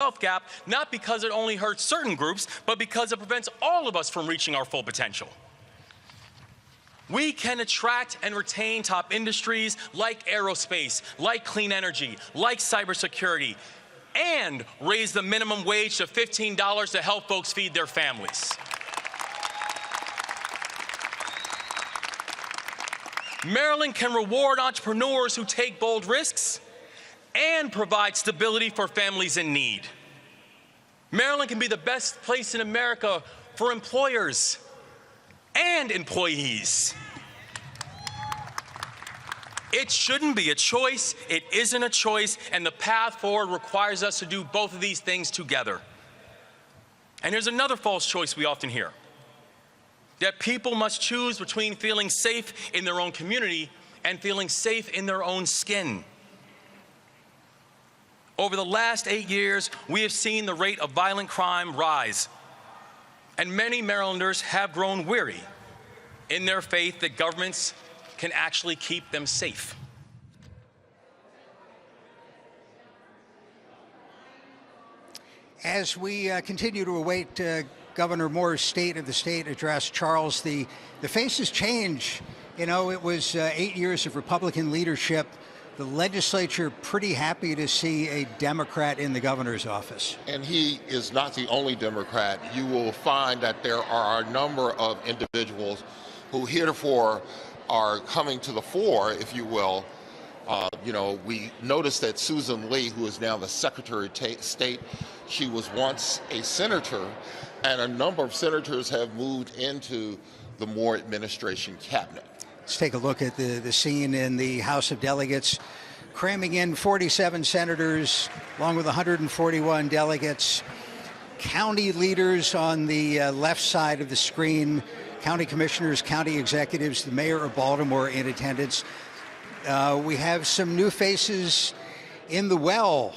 wealth gap, not because it only hurts certain groups, but because it prevents all of us from reaching our full potential. We can attract and retain top industries like aerospace, like clean energy, like cybersecurity, and raise the minimum wage to $15 to help folks feed their families. Maryland can reward entrepreneurs who take bold risks and provide stability for families in need. Maryland can be the best place in America for employers and employees. It shouldn't be a choice, it isn't a choice, and the path forward requires us to do both of these things together. And here's another false choice we often hear: that people must choose between feeling safe in their own community and feeling safe in their own skin. Over the last 8 years, we have seen the rate of violent crime rise, and many Marylanders have grown weary in their faith that governments can actually keep them safe. As we continue to await Governor Moore's State of the State address, Charles, the faces change. You know, it was 8 years of Republican leadership. The legislature pretty happy to see a Democrat in the governor's office. And he is not the only Democrat. You will find that there are a number of individuals who heretofore are coming to the fore, if you will. You know, we noticed that Susan Lee, who is now the Secretary of State, she was once a senator, and a number of senators have moved into the Moore administration cabinet. Let's take a look at the scene in the House of Delegates, cramming in 47 senators, along with 141 delegates. County leaders on the left side of the screen, county commissioners, county executives, the mayor of Baltimore in attendance. We have some new faces in the well.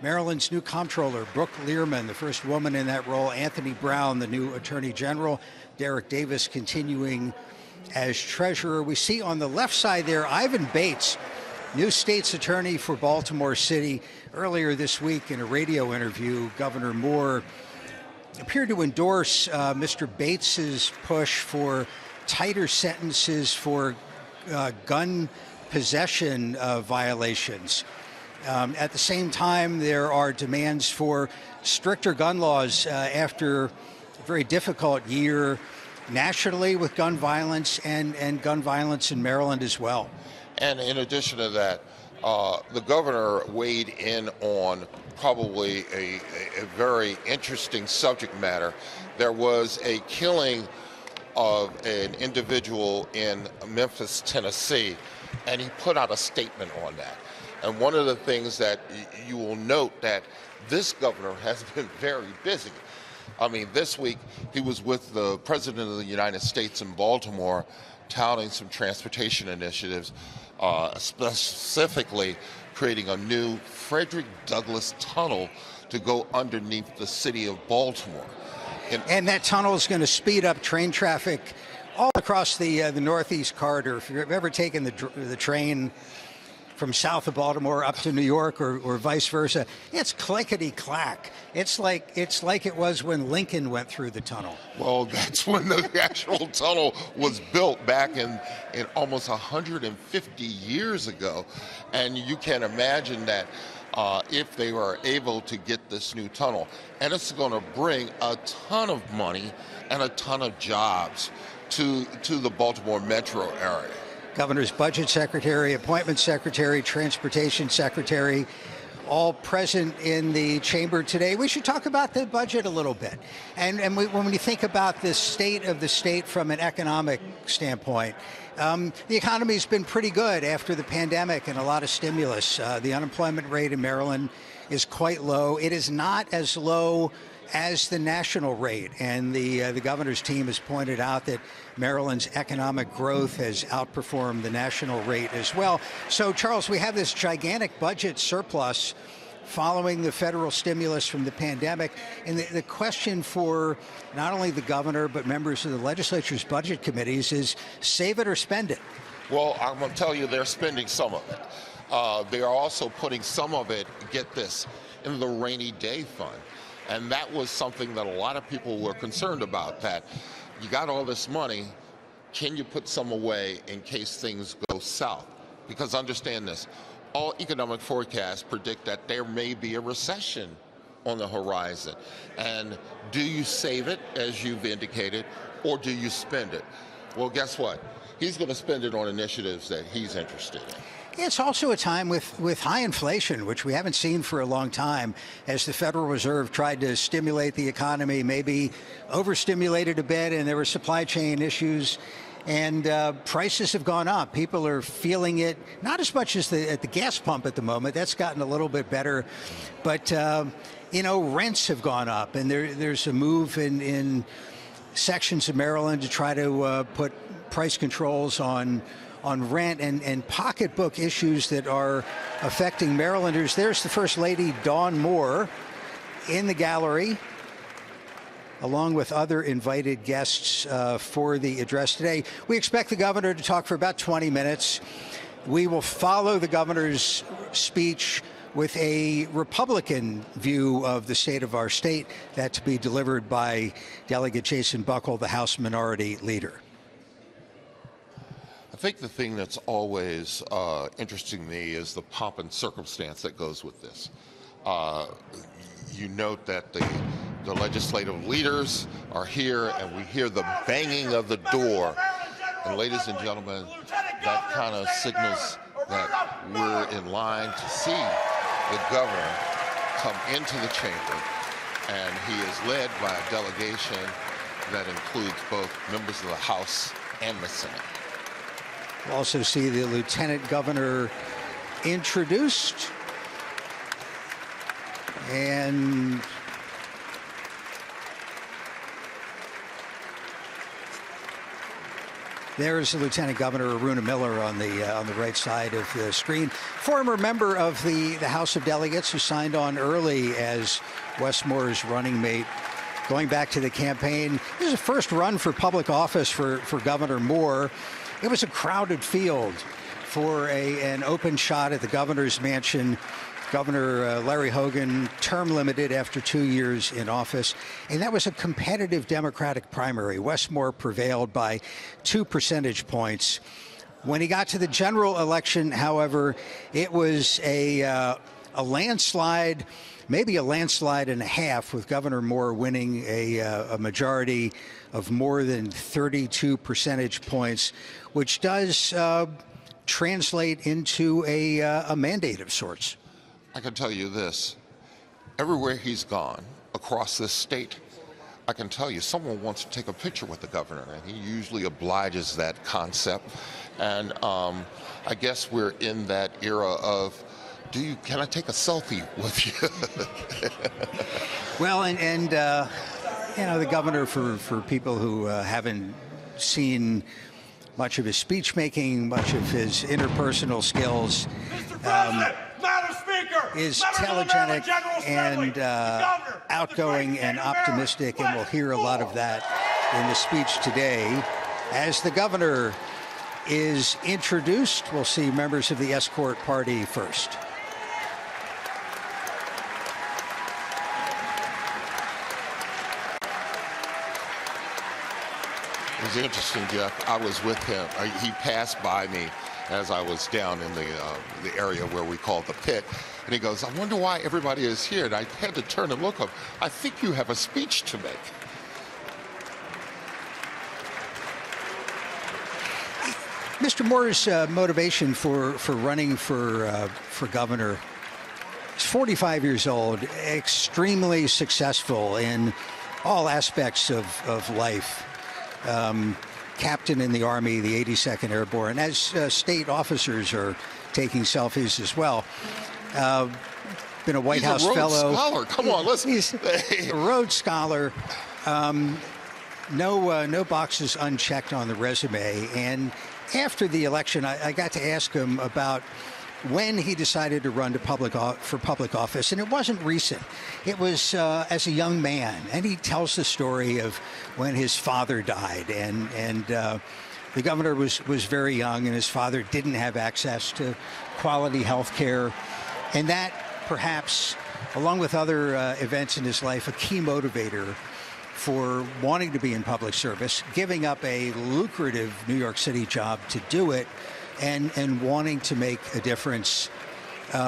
Maryland's new comptroller, Brooke Learman, the first woman in that role. Anthony Brown, the new attorney general. Derek Davis continuing as treasurer. We see on the left side there Ivan Bates, new state's attorney for Baltimore City. Earlier this week in a radio interview, Governor Moore appeared to endorse Mr. Bates's push for tighter sentences for gun possession violations. At the same time, there are demands for stricter gun laws after a very difficult year nationally with gun violence and gun violence in Maryland as well. And in addition to that, the governor weighed in on probably a very interesting subject matter. There was a killing of an individual in Memphis, Tennessee, and he put out a statement on that. And one of the things that you will note that this governor has been very busy. I mean, this week he was with the President of the United States in Baltimore, touting some transportation initiatives, specifically creating a new Frederick Douglass tunnel to go underneath the city of Baltimore. And that tunnel is going to speed up train traffic all across the Northeast Corridor. If you've ever taken the train from south of Baltimore up to New York or vice versa, it's clickety-clack. It's like it was when Lincoln went through the tunnel. Well, that's when the actual tunnel was built back in almost 150 years ago. And you can imagine that if they were able to get this new tunnel, and it's going to bring a ton of money and a ton of jobs to the Baltimore metro area. Governor's budget secretary, appointment secretary, transportation secretary, all present in the chamber today. We should talk about the budget a little bit. And when you think about the state of the state from an economic standpoint, the economy's been pretty good after the pandemic and a lot of stimulus. The unemployment rate in Maryland is quite low. It is not as low as the national rate, and the governor's team has pointed out that Maryland's economic growth has outperformed the national rate as well. So, Charles, we have this gigantic budget surplus following the federal stimulus from the pandemic, and the question for not only the governor but members of the legislature's budget committees is save it or spend it. Well, I'm going to tell you they're spending some of it. They are also putting some of it, get this, in the rainy day fund. And that was something that a lot of people were concerned about, that you got all this money, can you put some away in case things go south? Because understand this, all economic forecasts predict that there may be a recession on the horizon. And do you save it, as you've indicated, or do you spend it? Well, guess what? He's going to spend it on initiatives that he's interested in. It's also a time with high inflation, which we haven't seen for a long time, as the Federal Reserve tried to stimulate the economy, maybe overstimulated a bit, and there were supply chain issues. And prices have gone up. People are feeling it, not as much as at the gas pump at the moment. That's gotten a little bit better. But, rents have gone up. And there's a move in sections of Maryland to try to put price controls on rent and pocketbook issues that are affecting Marylanders. There's the First Lady, Dawn Moore, in the gallery, along with other invited guests for the address today. We expect the governor to talk for about 20 minutes. We will follow the governor's speech with a Republican view of the state of our state, that to be delivered by Delegate Jason Buckle, the House Minority Leader. I think the thing that's always interesting to me is the pomp and circumstance that goes with this. You note that the legislative leaders are here, and we hear the banging of the door. And ladies and gentlemen, that kind of signals that we're in line to see the governor come into the chamber, and he is led by a delegation that includes both members of the House and the Senate. We'll also see the Lieutenant Governor introduced. And there's the Lieutenant Governor Aruna Miller on the right side of the screen. Former member of the House of Delegates who signed on early as Wes Moore's running mate. Going back to the campaign, this is a first run for public office for Governor Moore. It was a crowded field for an open shot at the governor's mansion. Governor Larry Hogan, term limited after 2 years in office. And that was a competitive Democratic primary. Wes Moore prevailed by 2 percentage points. When he got to the general election, however, it was a landslide, maybe a landslide and a half, with Governor Moore winning a majority of more than 32 percentage points, which does translate into a mandate of sorts. I can tell you this, everywhere he's gone across this state, I can tell you someone wants to take a picture with the governor, and he usually obliges that concept. And I guess we're in that era of, can I take a selfie with you? Well, and the governor, for people who haven't seen much of his speech making, much of his interpersonal skills, is telegenic and outgoing and optimistic, and we'll hear a lot of that in the speech today. As the governor is introduced, we'll see members of the escort party first. It was interesting, Jeff. I was with him. He passed by me as I was down in the area where we call the pit. And he goes, I wonder why everybody is here. And I had to turn and look up. I think you have a speech to make. Mr. Moore's motivation for running for governor, he's 45 years old, extremely successful in all aspects of life. Captain in the Army, the 82nd Airborne, as state officers are taking selfies as well. Been a White House fellow. Scholar. Come on, listen. He's a Rhodes Scholar. No boxes unchecked on the resume. And after the election, I got to ask him about when he decided to run for public office, and it wasn't recent. It was as a young man, and he tells the story of when his father died, and the governor was very young, and his father didn't have access to quality health care, and that perhaps along with other events in his life, a key motivator for wanting to be in public service, giving up a lucrative New York City job to do it, and wanting to make a difference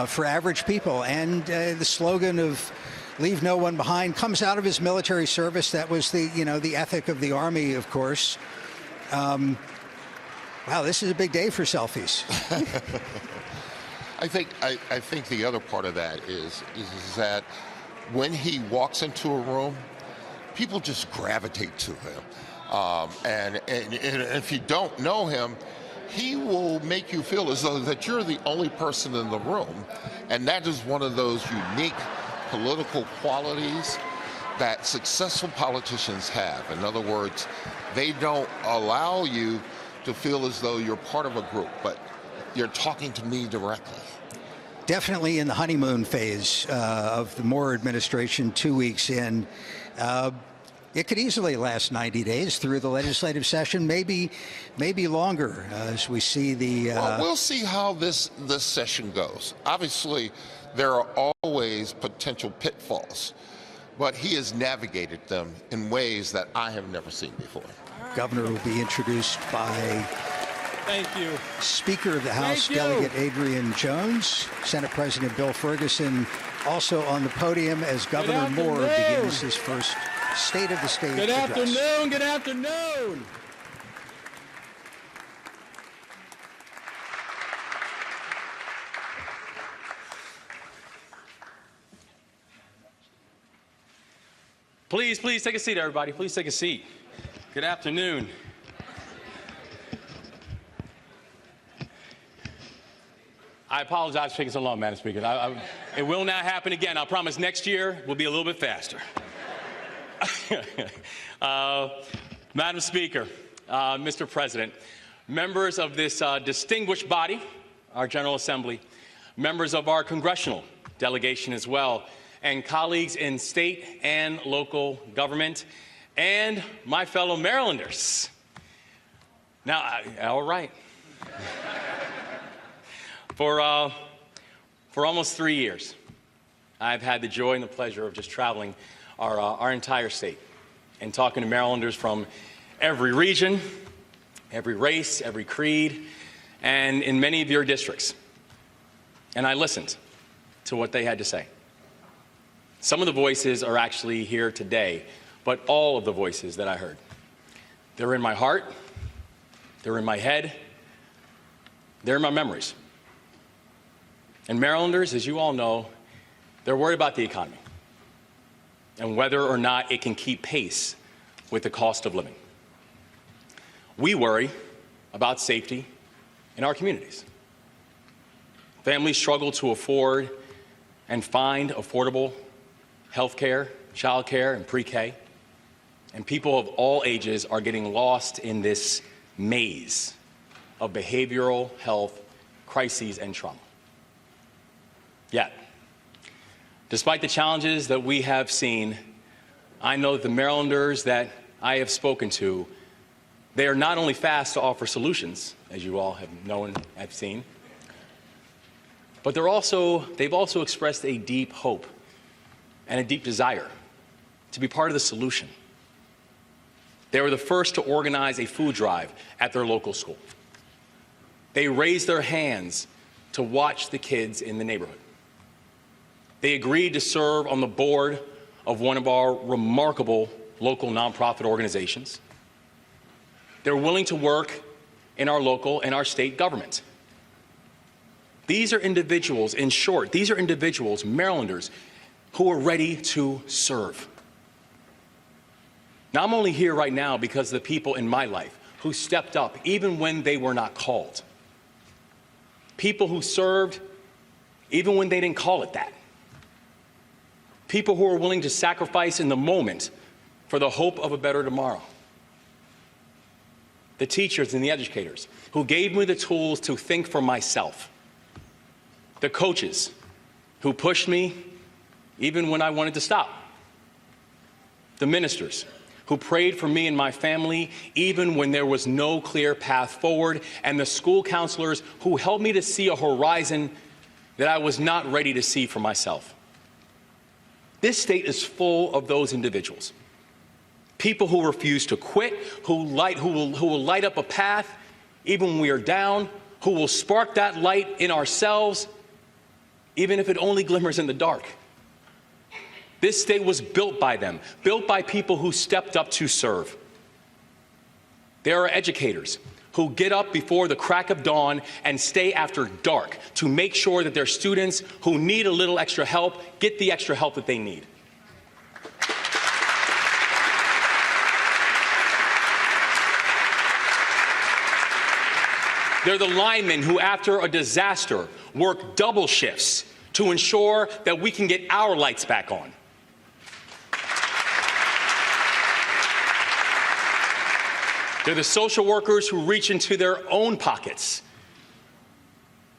for average people. And the slogan of "Leave no one behind" comes out of his military service. That was the ethic of the Army, of course. Wow, this is a big day for selfies. I think the other part of that is that when he walks into a room, people just gravitate to him. And if you don't know him, he will make you feel as though that you're the only person in the room. And that is one of those unique political qualities that successful politicians have. In other words, they don't allow you to feel as though you're part of a group, but you're talking to me directly. Definitely in the honeymoon phase of the Moore administration, 2 weeks in. It could easily last 90 days through the legislative session, maybe longer, as we see the... Well, we'll see how this session goes. Obviously, there are always potential pitfalls, but he has navigated them in ways that I have never seen before. Governor will be introduced by Speaker of the House, Delegate Adrian Jones. Senate President Bill Ferguson also on the podium as Governor Moore begins his first State of the State address. Good afternoon. Please take a seat, everybody. Please take a seat. Good afternoon. I apologize for taking so long, Madam Speaker. It will not happen again. I promise next year will be a little bit faster. Madam Speaker, Mr. President, members of this distinguished body, our General Assembly, members of our congressional delegation as well, and colleagues in state and local government, and my fellow Marylanders. Now, all right. For almost 3 years, I've had the joy and the pleasure of just traveling our entire state and talking to Marylanders from every region, every race, every creed, and in many of your districts. And I listened to what they had to say. Some of the voices are actually here today, but all of the voices that I heard, they're in my heart, they're in my head, they're in my memories. And Marylanders, as you all know, they're worried about the economy and whether or not it can keep pace with the cost of living. We worry about safety in our communities. Families struggle to afford and find affordable health care, child care, and pre-K. And people of all ages are getting lost in this maze of behavioral health crises and trauma. Yet, despite the challenges that we have seen, I know that the Marylanders that I have spoken to, they are not only fast to offer solutions, as you all have known and have seen, but they've also expressed a deep hope and a deep desire to be part of the solution. They were the first to organize a food drive at their local school. They raised their hands to watch the kids in the neighborhood. They agreed to serve on the board of one of our remarkable local nonprofit organizations. They're willing to work in our local and our state government. These are individuals, in short, these are individuals, Marylanders, who are ready to serve. Now, I'm only here right now because of the people in my life who stepped up even when they were not called. People who served even when they didn't call it that. People who are willing to sacrifice in the moment for the hope of a better tomorrow. The teachers and the educators who gave me the tools to think for myself. The coaches who pushed me even when I wanted to stop. The ministers who prayed for me and my family even when there was no clear path forward, and the school counselors who helped me to see a horizon that I was not ready to see for myself. This state is full of those individuals. People who refuse to quit, who will light up a path even when we are down, who will spark that light in ourselves, even if it only glimmers in the dark. This state was built by them, built by people who stepped up to serve. There are educators who get up before the crack of dawn and stay after dark to make sure that their students who need a little extra help get the extra help that they need. They're the linemen who, after a disaster, work double shifts to ensure that we can get our lights back on. They're the social workers who reach into their own pockets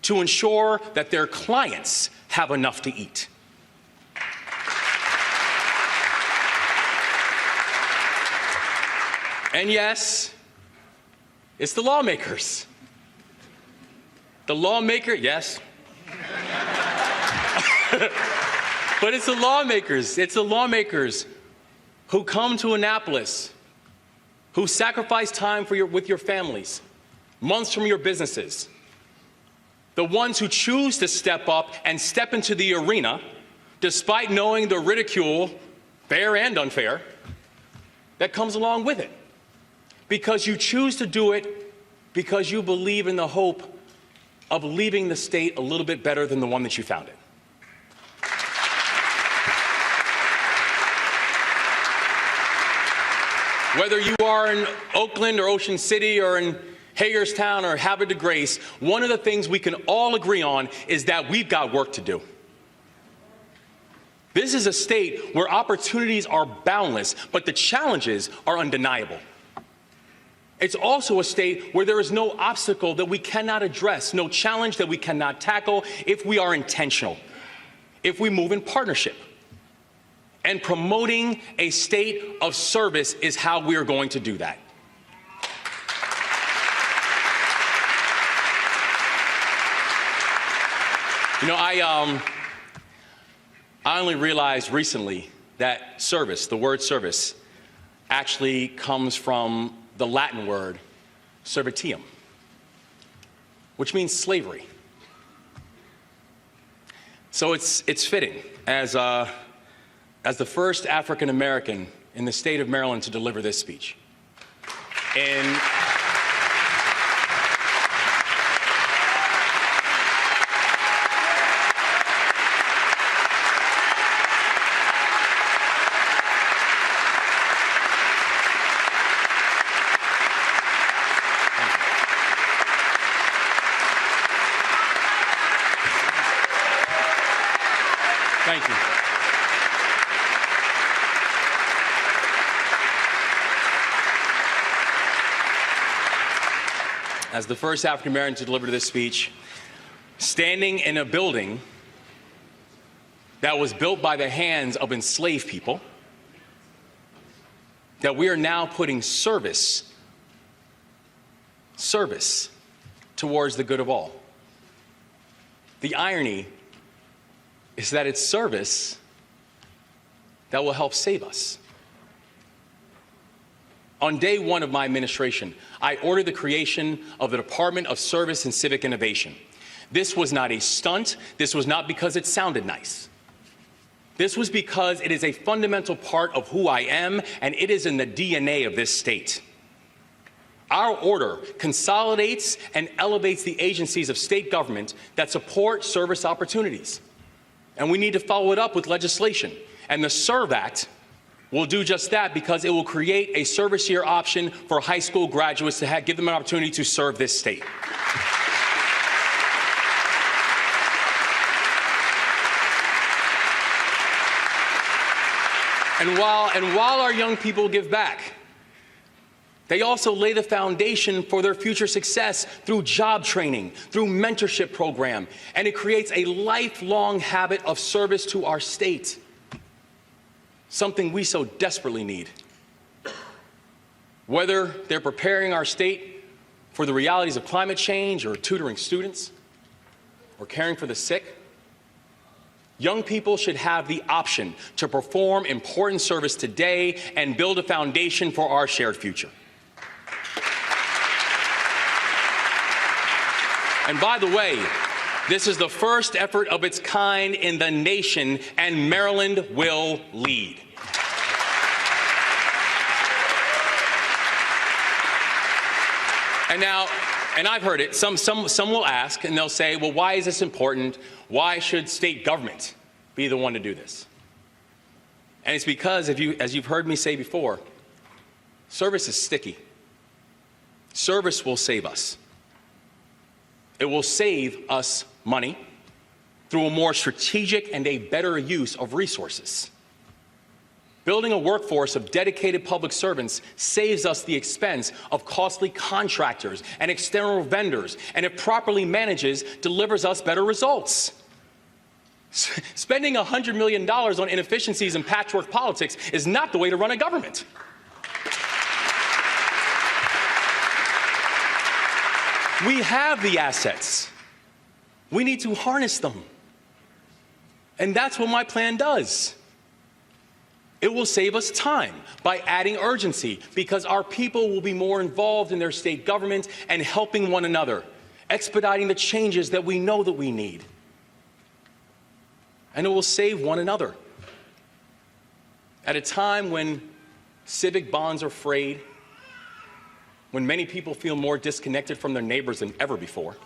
to ensure that their clients have enough to eat. And yes, it's the lawmakers. The lawmaker, yes. But it's the lawmakers. It's the lawmakers who come to Annapolis, who sacrifice time with your families, months from your businesses. The ones who choose to step up and step into the arena, despite knowing the ridicule, fair and unfair, that comes along with it. Because you choose to do it because you believe in the hope of leaving the state a little bit better than the one that you found it. Whether you are in Oakland or Ocean City or in Hagerstown or Havre de Grace, one of the things we can all agree on is that we've got work to do. This is a state where opportunities are boundless, but the challenges are undeniable. It's also a state where there is no obstacle that we cannot address, no challenge that we cannot tackle if we are intentional, if we move in partnership. And promoting a state of service is how we are going to do that. You know, I only realized recently that service, the word service, actually comes from the Latin word servitium, which means slavery. So it's fitting as the first African American in the state of Maryland to deliver this speech. And thank you. As the first African American to deliver this speech, standing in a building that was built by the hands of enslaved people, that we are now putting service towards the good of all. The irony is that it's service that will help save us. On day one of my administration, I ordered the creation of the Department of Service and Civic Innovation. This was not a stunt. This was not because it sounded nice. This was because it is a fundamental part of who I am, and it is in the DNA of this state. Our order consolidates and elevates the agencies of state government that support service opportunities. And we need to follow it up with legislation. And the SERVE Act will do just that because it will create a service year option for high school graduates to give them an opportunity to serve this state. And while our young people give back, they also lay the foundation for their future success through job training, through mentorship program, and it creates a lifelong habit of service to our state, something we so desperately need. Whether they're preparing our state for the realities of climate change or tutoring students or caring for the sick, Young people should have the option to perform important service today and build a foundation for our shared future. And by the way, this is the first effort of its kind in the nation, and Maryland will lead. And I've heard it, some will ask, and they'll say, well, why is this important? Why should state government be the one to do this? And it's because, as you've heard me say before, service is sticky. Service will save us. It will save us money through a more strategic and a better use of resources. Building a workforce of dedicated public servants saves us the expense of costly contractors and external vendors, and if properly manages, delivers us better results. Spending $100 million on inefficiencies and patchwork politics is not the way to run a government. We have the assets. We need to harness them. And that's what my plan does. It will save us time by adding urgency, because our people will be more involved in their state government and helping one another, expediting the changes that we know that we need. And it will save one another. At a time when civic bonds are frayed, when many people feel more disconnected from their neighbors than ever before,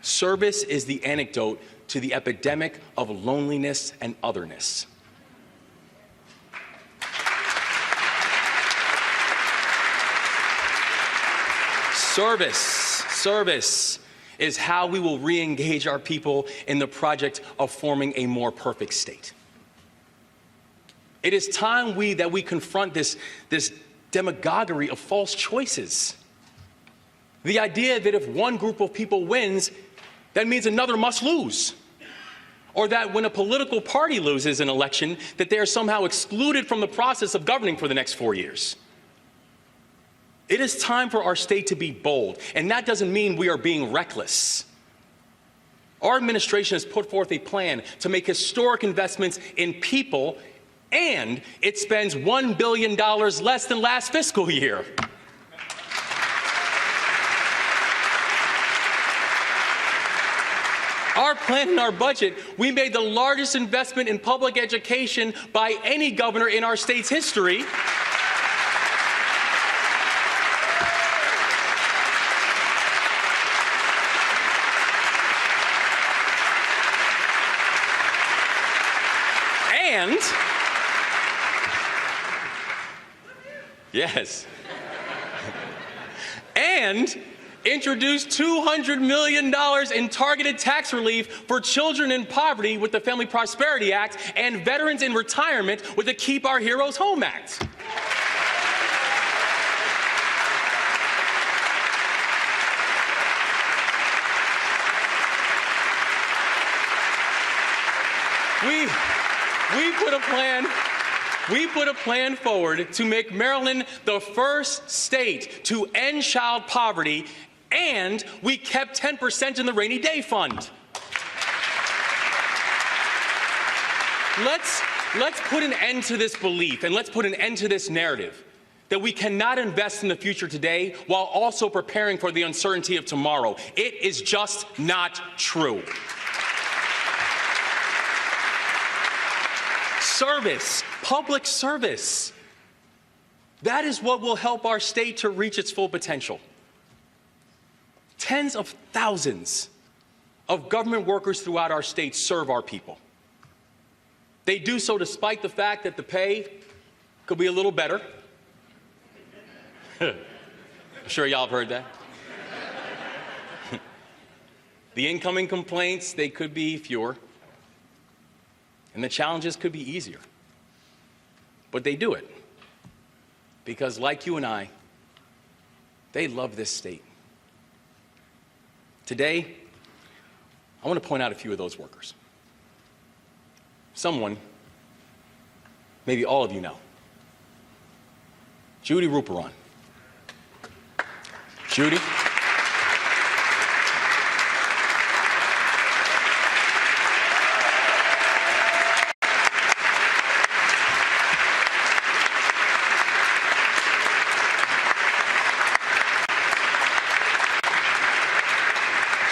service is the antidote to the epidemic of loneliness and otherness. Service is how we will re-engage our people in the project of forming a more perfect state. It is time that we confront this demagoguery of false choices. The idea that if one group of people wins, that means another must lose. Or that when a political party loses an election, that they are somehow excluded from the process of governing for the next 4 years. It is time for our state to be bold, and that doesn't mean we are being reckless. Our administration has put forth a plan to make historic investments in people, and it spends $1 billion less than last fiscal year. Our plan and our budget, we made the largest investment in public education by any governor in our state's history. And, yes, and introduced $200 million in targeted tax relief for children in poverty with the Family Prosperity Act, and veterans in retirement with the Keep Our Heroes Home Act. We put a plan forward to make Maryland the first state to end child poverty, and we kept 10% in the rainy day fund. Let's put an end to this belief, and let's put an end to this narrative that we cannot invest in the future today while also preparing for the uncertainty of tomorrow. It is just not true. Service, public service. That is what will help our state to reach its full potential. Tens of thousands of government workers throughout our state serve our people. They do so despite the fact that the pay could be a little better. I'm sure y'all have heard that. The incoming complaints, they could be fewer. And the challenges could be easier. But they do it because, like you and I, they love this state. Today, I want to point out a few of those workers. Someone, maybe all of you know. Judy Ruperon. Judy.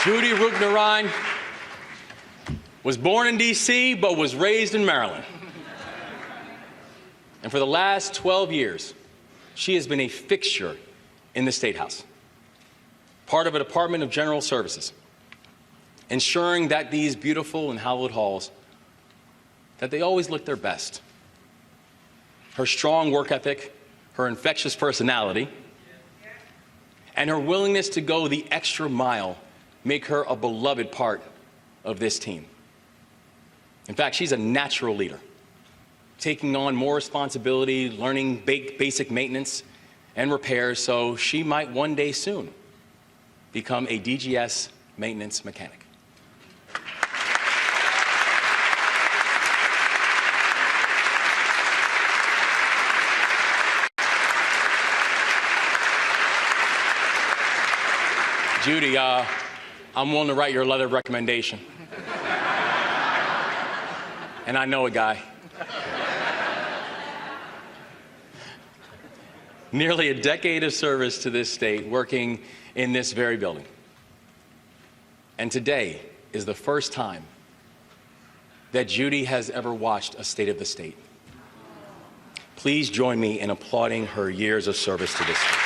Judy Rugner-Ryan was born in D.C. but was raised in Maryland. And for the last 12 years, she has been a fixture in the State House, part of a Department of General Services, ensuring that these beautiful and hallowed halls, that they always look their best. Her strong work ethic, her infectious personality, and her willingness to go the extra mile make her a beloved part of this team. In fact, she's a natural leader, taking on more responsibility, learning basic maintenance and repairs, so she might one day soon become a DGS maintenance mechanic. Judy, I'm willing to write your letter of recommendation. And I know a guy. Nearly a decade of service to this state, working in this very building. And today is the first time that Judy has ever watched a State of the State. Please join me in applauding her years of service to this state.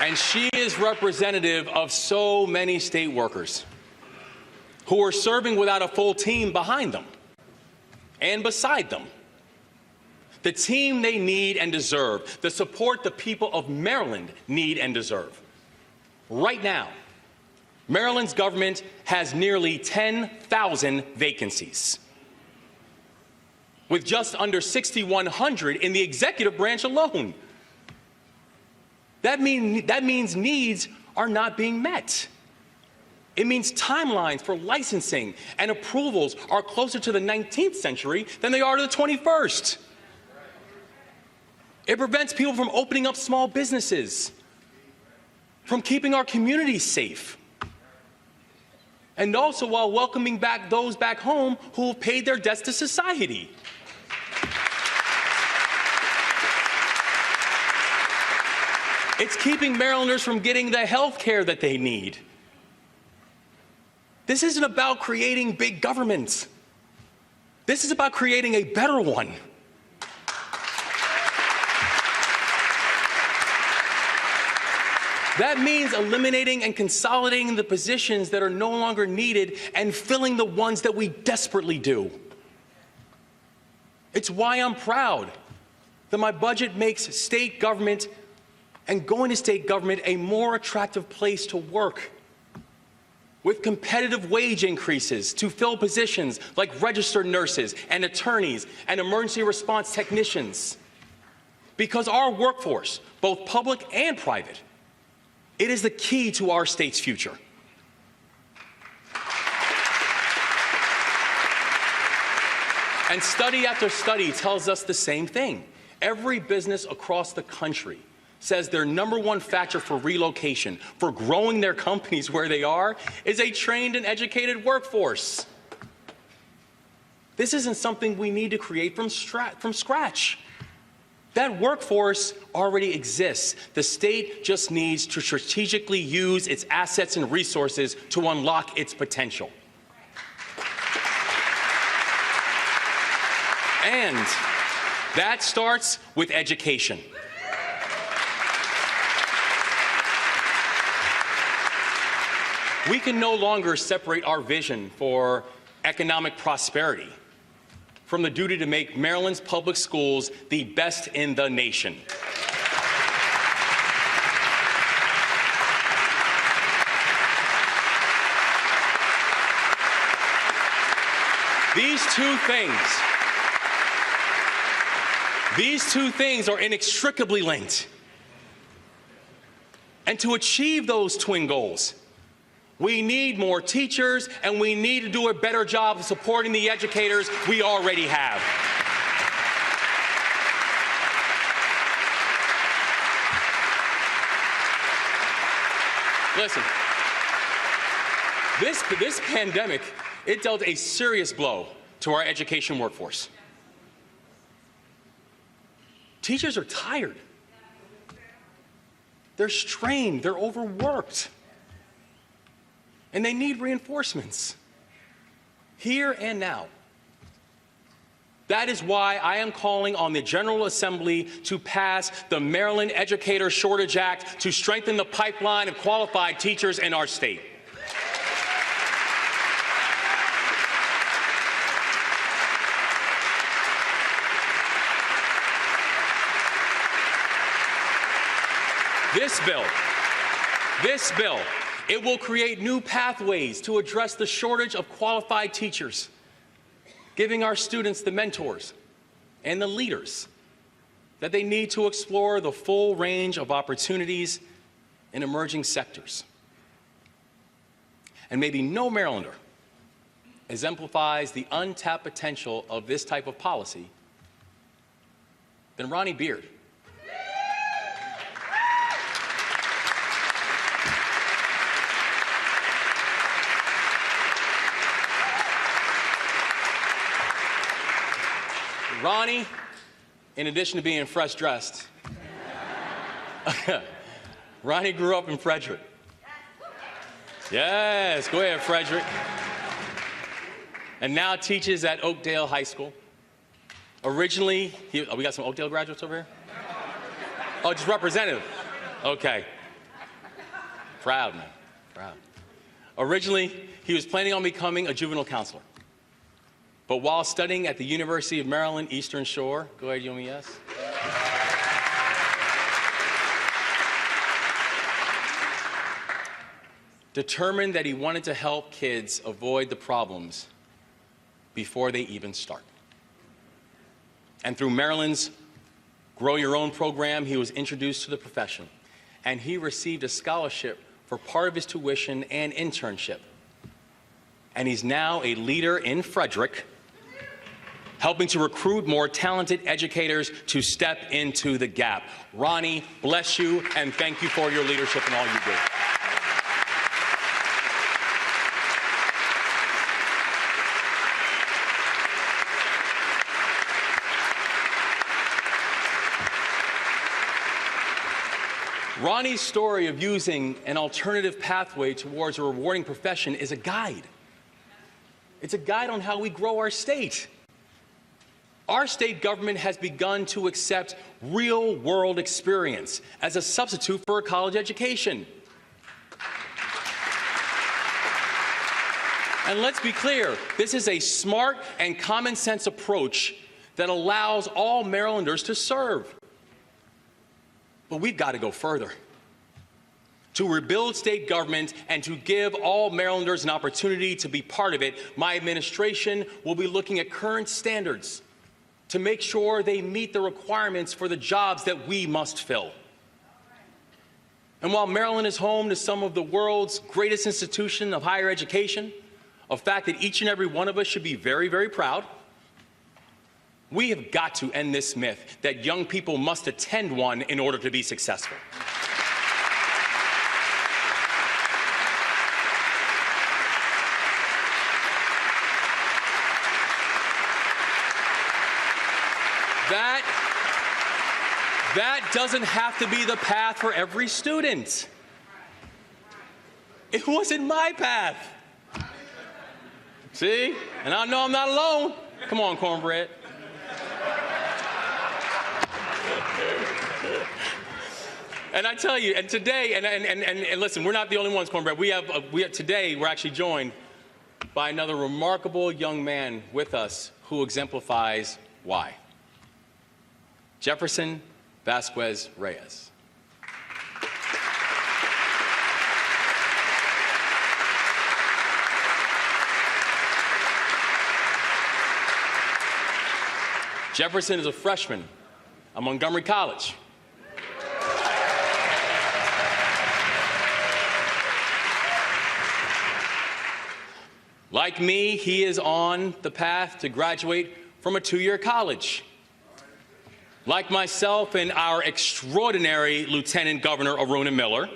And she is representative of so many state workers who are serving without a full team behind them and beside them. The team they need and deserve, the support the people of Maryland need and deserve. Right now, Maryland's government has nearly 10,000 vacancies, with just under 6,100 in the executive branch alone. That means needs are not being met. It means timelines for licensing and approvals are closer to the 19th century than they are to the 21st. It prevents people from opening up small businesses, from keeping our communities safe, and also while welcoming back those back home who have paid their debts to society. It's keeping Marylanders from getting the health care that they need. This isn't about creating big governments. This is about creating a better one. That means eliminating and consolidating the positions that are no longer needed and filling the ones that we desperately do. It's why I'm proud that my budget makes state government and going to state government a more attractive place to work, with competitive wage increases to fill positions like registered nurses and attorneys and emergency response technicians. Because our workforce, both public and private, it is the key to our state's future. And study after study tells us the same thing. Every business across the country says their number one factor for relocation, for growing their companies where they are, is a trained and educated workforce. This isn't something we need to create from scratch. That workforce already exists. The state just needs to strategically use its assets and resources to unlock its potential. And that starts with education. We can no longer separate our vision for economic prosperity from the duty to make Maryland's public schools the best in the nation. These two things are inextricably linked. And to achieve those twin goals, we need more teachers, and we need to do a better job of supporting the educators we already have. Listen, This pandemic, it dealt a serious blow to our education workforce. Teachers are tired. They're strained, they're overworked, and they need reinforcements here and now. That is why I am calling on the General Assembly to pass the Maryland Educator Shortage Act to strengthen the pipeline of qualified teachers in our state. This bill, it will create new pathways to address the shortage of qualified teachers, giving our students the mentors and the leaders that they need to explore the full range of opportunities in emerging sectors. And maybe no Marylander exemplifies the untapped potential of this type of policy than Ronnie Beard. Ronnie, in addition to being fresh dressed, Ronnie grew up in Frederick. Yes, go ahead, Frederick. And now teaches at Oakdale High School. Originally, we got some Oakdale graduates over here? Oh, just representative. Okay. Proud, man, proud. Originally, he was planning on becoming a juvenile counselor. But while studying at the University of Maryland, Eastern Shore, go ahead, UMES. Determined that he wanted to help kids avoid the problems before they even start. And through Maryland's Grow Your Own program, he was introduced to the profession, and he received a scholarship for part of his tuition and internship. And he's now a leader in Frederick, helping to recruit more talented educators to step into the gap. Ronnie, bless you, and thank you for your leadership and all you do. Ronnie's story of using an alternative pathway towards a rewarding profession is a guide. It's a guide on how we grow our state. Our state government has begun to accept real-world experience as a substitute for a college education. And let's be clear, this is a smart and common-sense approach that allows all Marylanders to serve. But we've got to go further. To rebuild state government and to give all Marylanders an opportunity to be part of it, my administration will be looking at current standards to make sure they meet the requirements for the jobs that we must fill. And while Maryland is home to some of the world's greatest institutions of higher education, a fact that each and every one of us should be very, very proud, we have got to end this myth that young people must attend one in order to be successful. That doesn't have to be the path for every student. It wasn't my path. See? And I know I'm not alone. Come on, cornbread. And I tell you, and today, and listen, we're not the only ones, cornbread. Today, we're actually joined by another remarkable young man with us who exemplifies why. Jefferson Vasquez Reyes. Jefferson is a freshman at Montgomery College. Like me, he is on the path to graduate from a two-year college. Like myself and our extraordinary Lieutenant Governor Aruna Miller,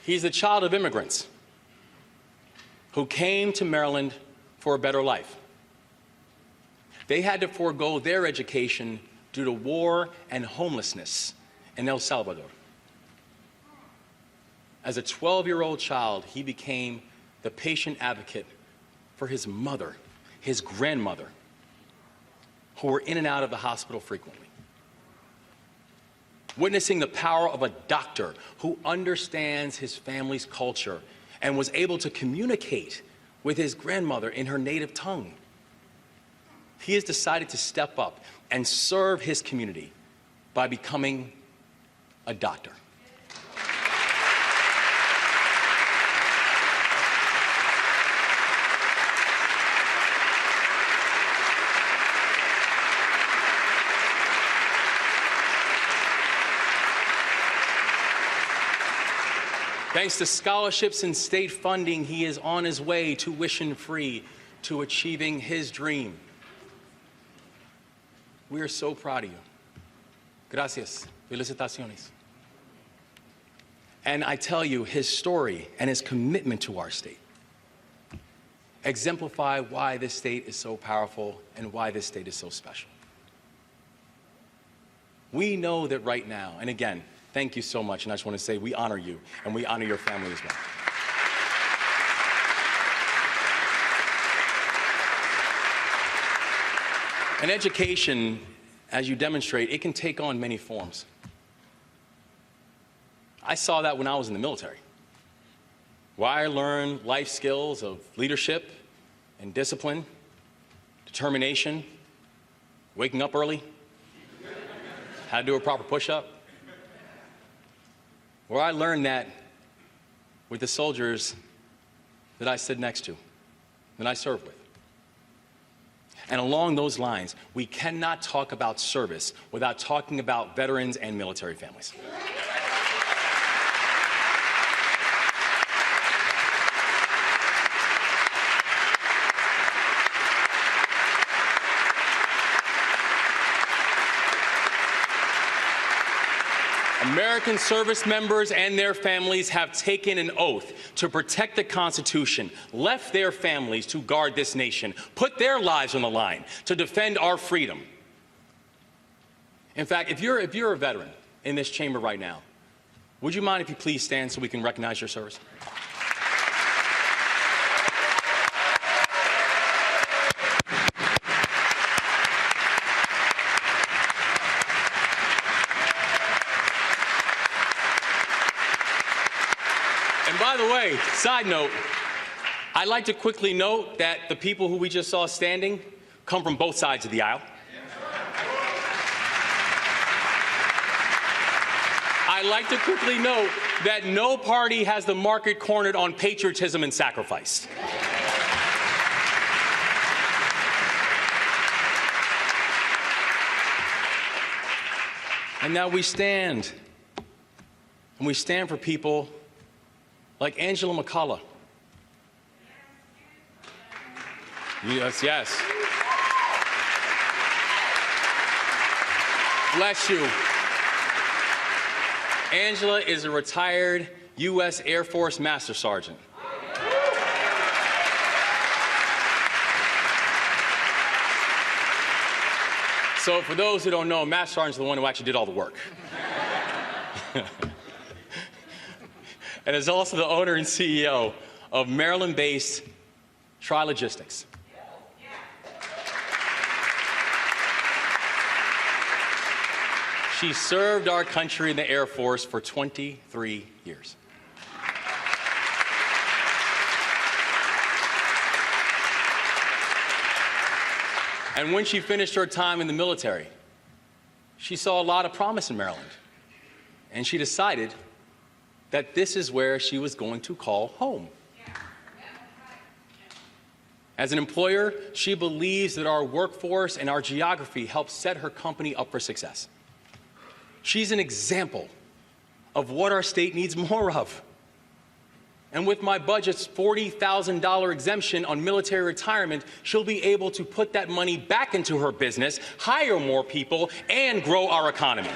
He's the child of immigrants who came to Maryland for a better life. They had to forego their education due to war and homelessness in El Salvador. As a 12-year-old child, he became the patient advocate for his mother, his grandmother, who were in and out of the hospital frequently. Witnessing the power of a doctor who understands his family's culture and was able to communicate with his grandmother in her native tongue. He has decided to step up and serve his community by becoming a doctor. Thanks to scholarships and state funding, he is on his way, tuition-free, to achieving his dream. We are so proud of you. Gracias. Felicitaciones. And I tell you, his story and his commitment to our state exemplify why this state is so powerful and why this state is so special. We know that right now, and again, thank you so much, and I just want to say we honor you, and we honor your family as well. And education, as you demonstrate, it can take on many forms. I saw that when I was in the military, where I learned life skills of leadership and discipline, determination, waking up early, how to do a proper push-up, where I learned that with the soldiers that I stood next to, that I served with. And along those lines, we cannot talk about service without talking about veterans and military families. American service members and their families have taken an oath to protect the Constitution, left their families to guard this nation, put their lives on the line to defend our freedom. In fact, if you're a veteran in this chamber right now, would you mind if you please stand so we can recognize your service? By the way, side note, I'd like to quickly note that the people who we just saw standing come from both sides of the aisle. I'd like to quickly note that no party has the market cornered on patriotism and sacrifice. And now we stand, and we stand for people like Angela McCullough. Yes, yes. Bless you. Angela is a retired U.S. Air Force Master Sergeant. So for those who don't know, Master Sergeant is the one who actually did all the work. And is also the owner and CEO of Maryland-based Trilogistics. She served our country in the Air Force for 23 years. And when she finished her time in the military, she saw a lot of promise in Maryland. And she decided that this is where she was going to call home. As an employer, she believes that our workforce and our geography help set her company up for success. She's an example of what our state needs more of. And with my budget's $40,000 exemption on military retirement, she'll be able to put that money back into her business, hire more people, and grow our economy.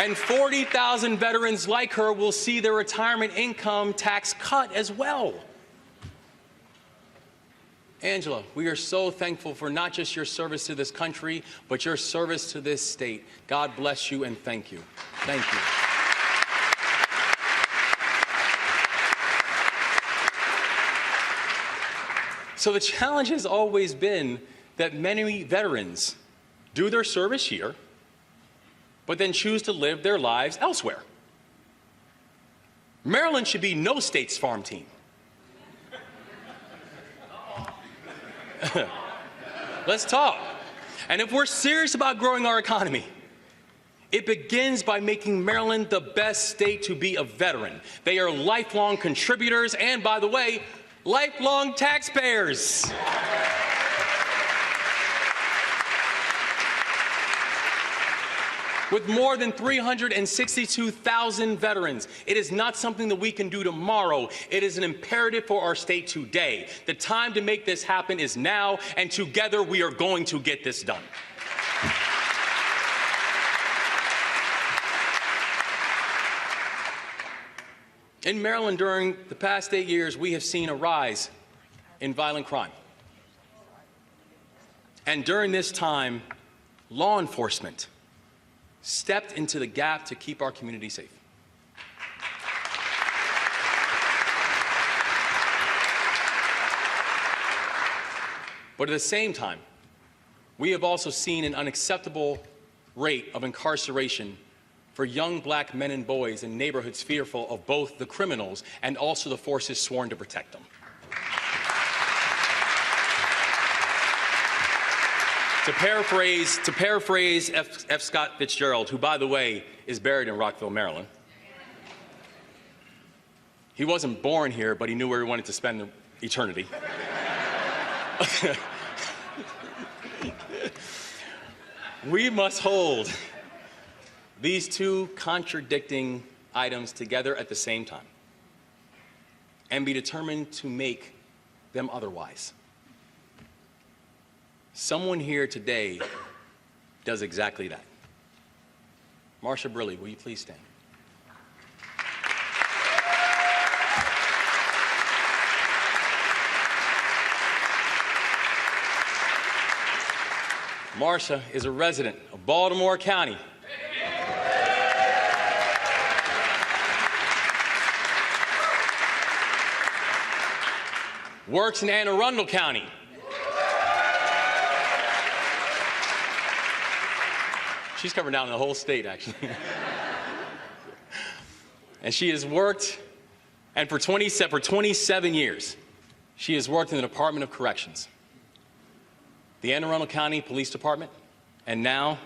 And 40,000 veterans like her will see their retirement income tax cut as well. Angela, we are so thankful for not just your service to this country, but your service to this state. God bless you and thank you. Thank you. So the challenge has always been that many veterans do their service here, but then choose to live their lives elsewhere. Maryland should be no state's farm team. Let's talk. And if we're serious about growing our economy, it begins by making Maryland the best state to be a veteran. They are lifelong contributors and, by the way, lifelong taxpayers. With more than 362,000 veterans, it is not something that we can do tomorrow. It is an imperative for our state today. The time to make this happen is now, and together we are going to get this done. In Maryland, during the past 8 years, we have seen a rise in violent crime. And during this time, law enforcement stepped into the gap to keep our community safe. But at the same time, we have also seen an unacceptable rate of incarceration for young black men and boys in neighborhoods fearful of both the criminals and also the forces sworn to protect them. To paraphrase F. Scott Fitzgerald, who, by the way, is buried in Rockville, Maryland, he wasn't born here, but he knew where he wanted to spend eternity. We must hold these two contradicting items together at the same time and be determined to make them otherwise. Someone here today does exactly that. Marsha Briley, will you please stand? Marsha is a resident of Baltimore County. Works in Anne Arundel County. She's covering down the whole state, actually. And she has worked, and for 27 years, she has worked in the Department of Corrections, the Anne Arundel County Police Department, and now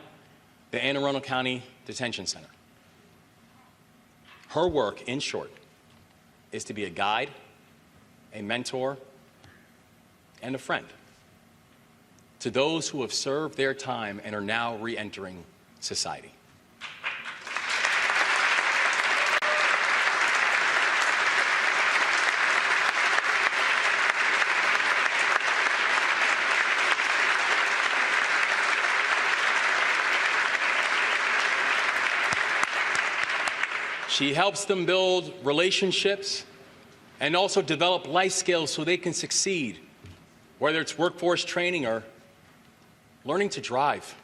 the Anne Arundel County Detention Center. Her work, in short, is to be a guide, a mentor, and a friend to those who have served their time and are now re-entering society. She helps them build relationships and also develop life skills so they can succeed, whether it's workforce training or learning to drive.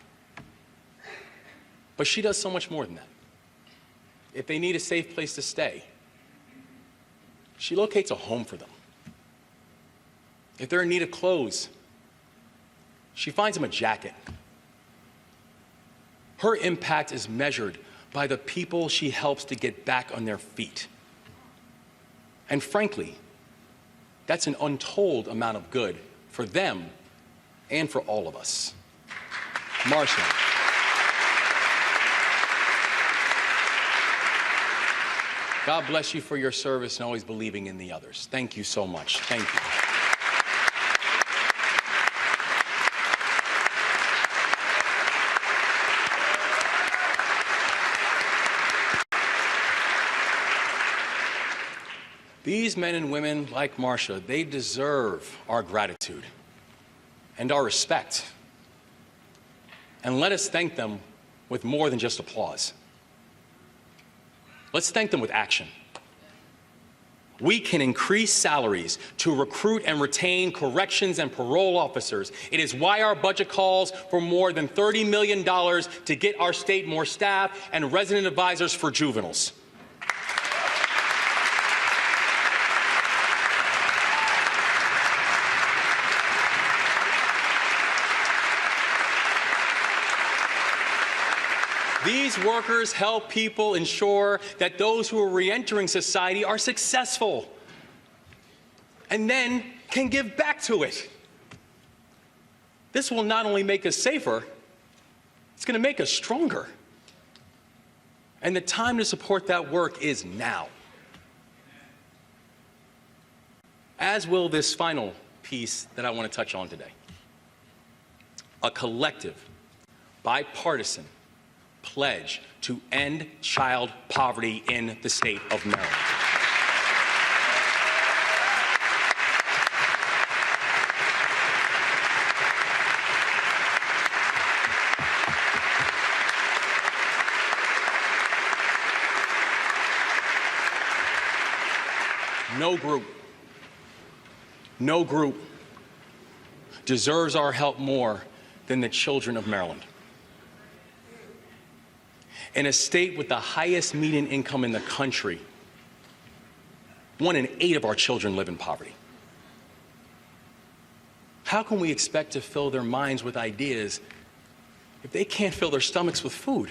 But she does so much more than that. If they need a safe place to stay, she locates a home for them. If they're in need of clothes, she finds them a jacket. Her impact is measured by the people she helps to get back on their feet. And frankly, that's an untold amount of good for them and for all of us. Marsha. God bless you for your service and always believing in the others. Thank you so much. Thank you. These men and women, like Marsha, they deserve our gratitude and our respect. And let us thank them with more than just applause. Let's thank them with action. We can increase salaries to recruit and retain corrections and parole officers. It is why our budget calls for more than $30 million to get our state more staff and resident advisors for juveniles. These workers help people ensure that those who are reentering society are successful and then can give back to it. This will not only make us safer, it's going to make us stronger. And the time to support that work is now. As will this final piece that I want to touch on today. A collective, bipartisan pledge to end child poverty in the state of Maryland. No group deserves our help more than the children of Maryland. In a state with the highest median income in the country, 1 in 8 of our children live in poverty. How can we expect to fill their minds with ideas if they can't fill their stomachs with food?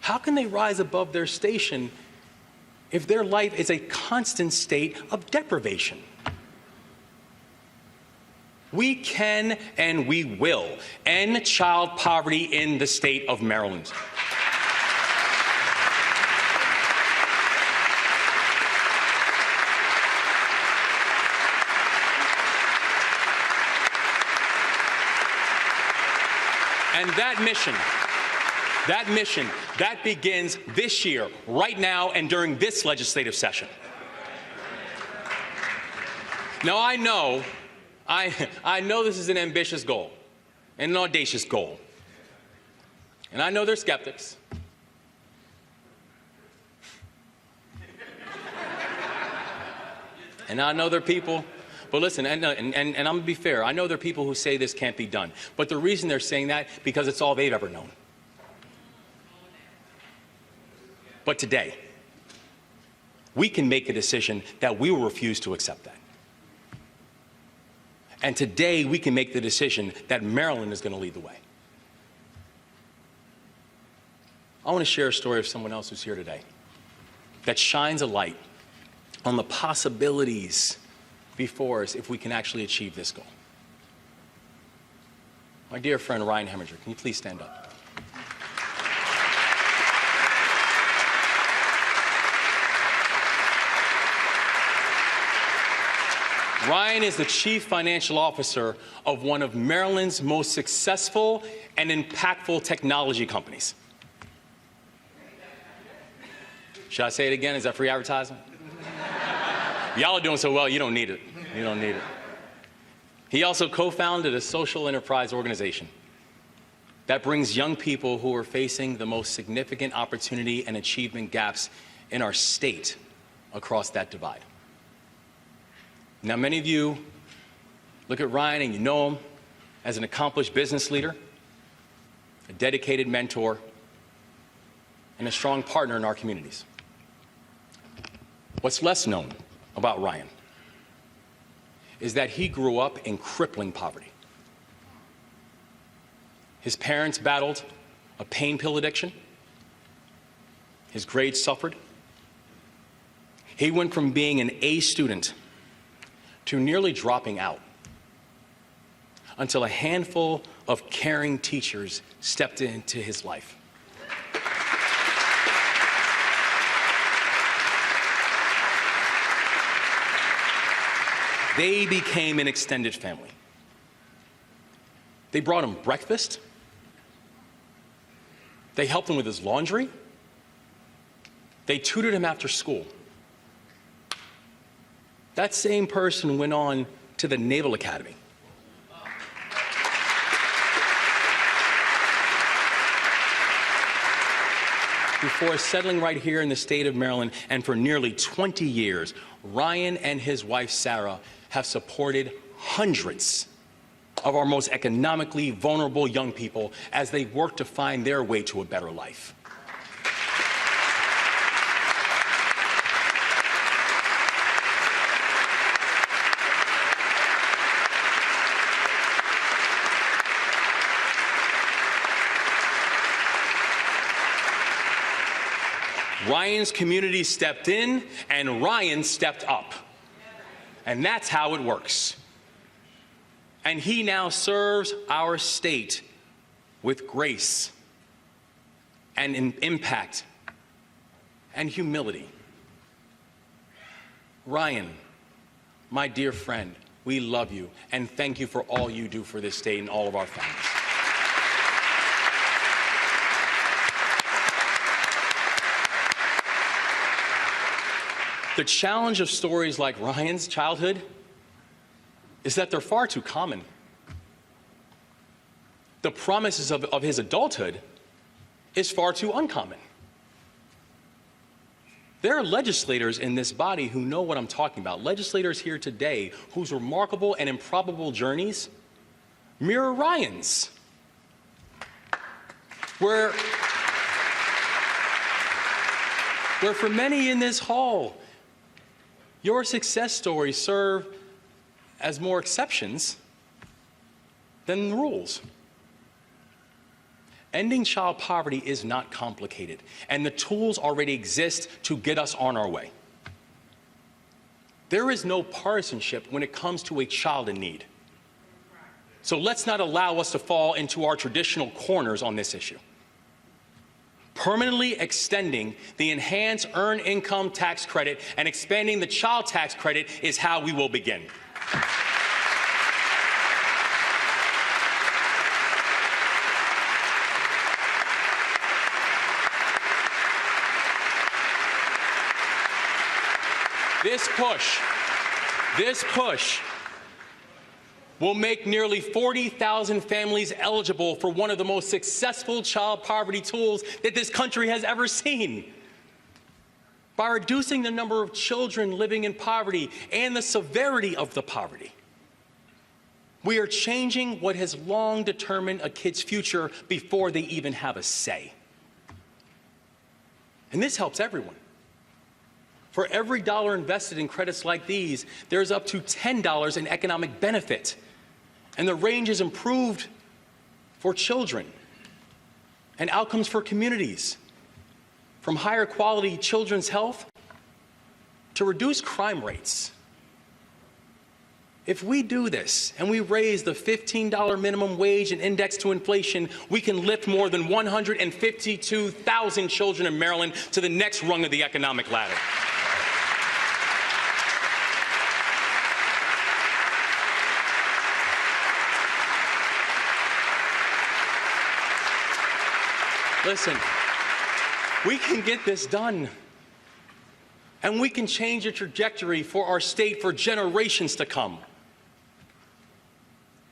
How can they rise above their station if their life is a constant state of deprivation? We can and we will end child poverty in the state of Maryland. And that mission begins this year, right now, and during this legislative session. Now, I know this is an ambitious goal and an audacious goal. And I know there's skeptics. And I know there are people, but listen, and I'm going to be fair, I know there are people who say this can't be done. But the reason they're saying that, because it's all they've ever known. But today, we can make a decision that we will refuse to accept that. And today, we can make the decision that Maryland is going to lead the way. I want to share a story of someone else who's here today that shines a light on the possibilities before us if we can actually achieve this goal. My dear friend Ryan Heminger, can you please stand up? Ryan is the Chief Financial Officer of one of Maryland's most successful and impactful technology companies. Should I say it again? Is that free advertising? Y'all are doing so well, you don't need it. You don't need it. He also co-founded a social enterprise organization that brings young people who are facing the most significant opportunity and achievement gaps in our state across that divide. Now, many of you look at Ryan and you know him as an accomplished business leader, a dedicated mentor, and a strong partner in our communities. What's less known about Ryan is that he grew up in crippling poverty. His parents battled a pain pill addiction. His grades suffered. He went from being an A student to nearly dropping out until a handful of caring teachers stepped into his life. They became an extended family. They brought him breakfast. They helped him with his laundry. They tutored him after school. That same person went on to the Naval Academy. before settling right here in the state of Maryland, and for nearly 20 years, Ryan and his wife, Sarah, have supported hundreds of our most economically vulnerable young people as they work to find their way to a better life. Ryan's community stepped in, and Ryan stepped up. And that's how it works. And he now serves our state with grace and impact and humility. Ryan, my dear friend, we love you, and thank you for all you do for this state and all of our families. The challenge of stories like Ryan's childhood is that they're far too common. The promises of his adulthood is far too uncommon. There are legislators in this body who know what I'm talking about. Legislators here today whose remarkable and improbable journeys mirror Ryan's. Where for many in this hall, your success stories serve as more exceptions than the rules. Ending child poverty is not complicated, and the tools already exist to get us on our way. There is no partisanship when it comes to a child in need. So let's not allow us to fall into our traditional corners on this issue. Permanently extending the enhanced earned income tax credit and expanding the child tax credit is how we will begin. This push will make nearly 40,000 families eligible for one of the most successful child poverty tools that this country has ever seen. By reducing the number of children living in poverty and the severity of the poverty, we are changing what has long determined a kid's future before they even have a say. And this helps everyone. For every dollar invested in credits like these, there's up to $10 in economic benefit. And the range is improved for children and outcomes for communities, from higher quality children's health to reduced crime rates. If we do this and we raise the $15 minimum wage and index to inflation, we can lift more than 152,000 children in Maryland to the next rung of the economic ladder. Listen, we can get this done, and we can change the trajectory for our state for generations to come.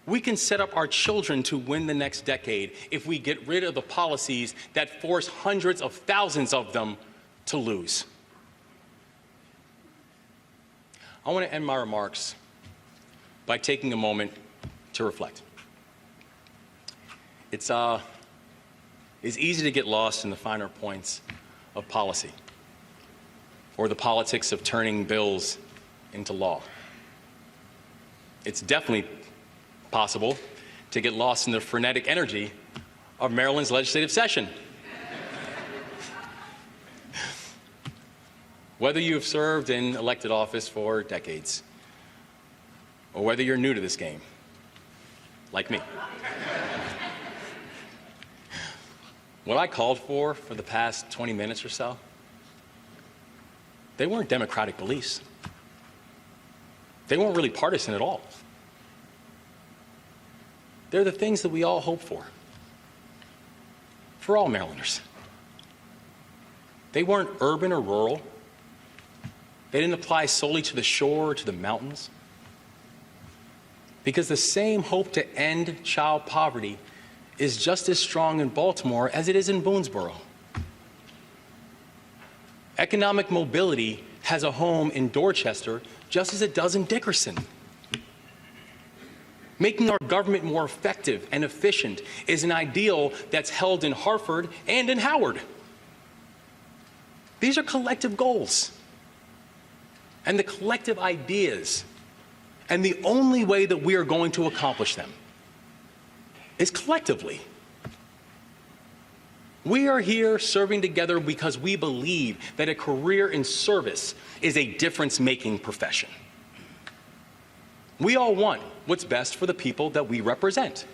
We can set up our children to win the next decade if we get rid of the policies that force hundreds of thousands of them to lose. I want to end my remarks by taking a moment to reflect. It's easy to get lost in the finer points of policy or the politics of turning bills into law. It's definitely possible to get lost in the frenetic energy of Maryland's legislative session. Whether you have served in elected office for decades, or whether you're new to this game, like me. What I called for the past 20 minutes or so, they weren't democratic beliefs. They weren't really partisan at all. They're the things that we all hope for all Marylanders. They weren't urban or rural. They didn't apply solely to the shore or to the mountains. Because the same hope to end child poverty is just as strong in Baltimore as it is in Boonesboro. Economic mobility has a home in Dorchester just as it does in Dickerson. Making our government more effective and efficient is an ideal that's held in Hartford and in Howard. These are collective goals and the collective ideas, and the only way that we are going to accomplish them is collectively. We are here serving together because we believe that a career in service is a difference-making profession. We all want what's best for the people that we represent.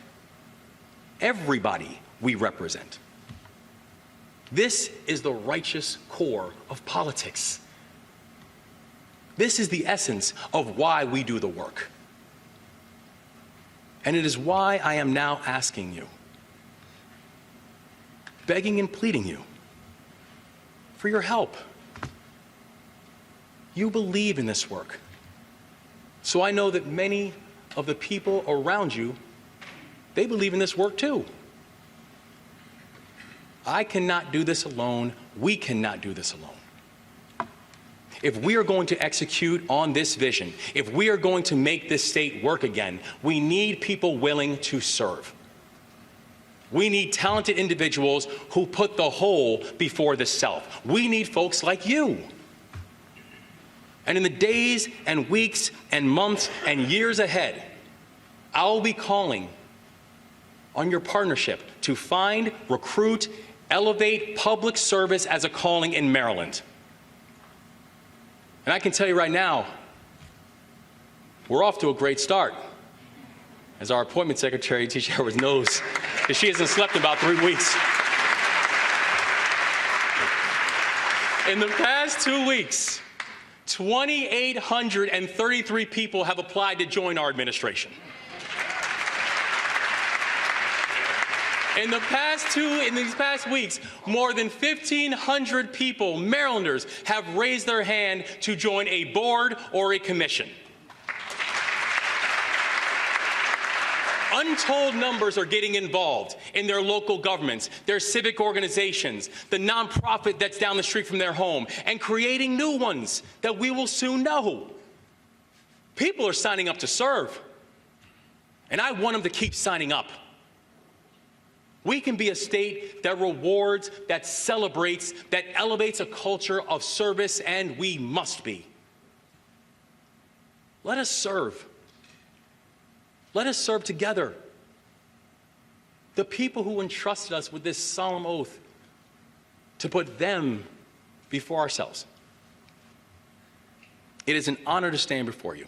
Everybody we represent. This is the righteous core of politics. This is the essence of why we do the work. And it is why I am now asking you, begging and pleading you for your help. You believe in this work. So I know that many of the people around you, they believe in this work too. I cannot do this alone. We cannot do this alone. If we are going to execute on this vision, if we are going to make this state work again, we need people willing to serve. We need talented individuals who put the whole before the self. We need folks like you. And in the days and weeks and months and years ahead, I'll be calling on your partnership to find, recruit, elevate public service as a calling in Maryland. And I can tell you right now, we're off to a great start. As our appointment secretary, Tisha Edwards, knows that she hasn't slept in about 3 weeks. In the past 2 weeks, 2,833 people have applied to join our administration. In these past weeks, more than 1,500 people, Marylanders, have raised their hand to join a board or a commission. Untold numbers are getting involved in their local governments, their civic organizations, the nonprofit that's down the street from their home, and creating new ones that we will soon know. People are signing up to serve, and I want them to keep signing up. We can be a state that rewards, that celebrates, that elevates a culture of service, and we must be. Let us serve. Let us serve together. The people who entrusted us with this solemn oath to put them before ourselves. It is an honor to stand before you,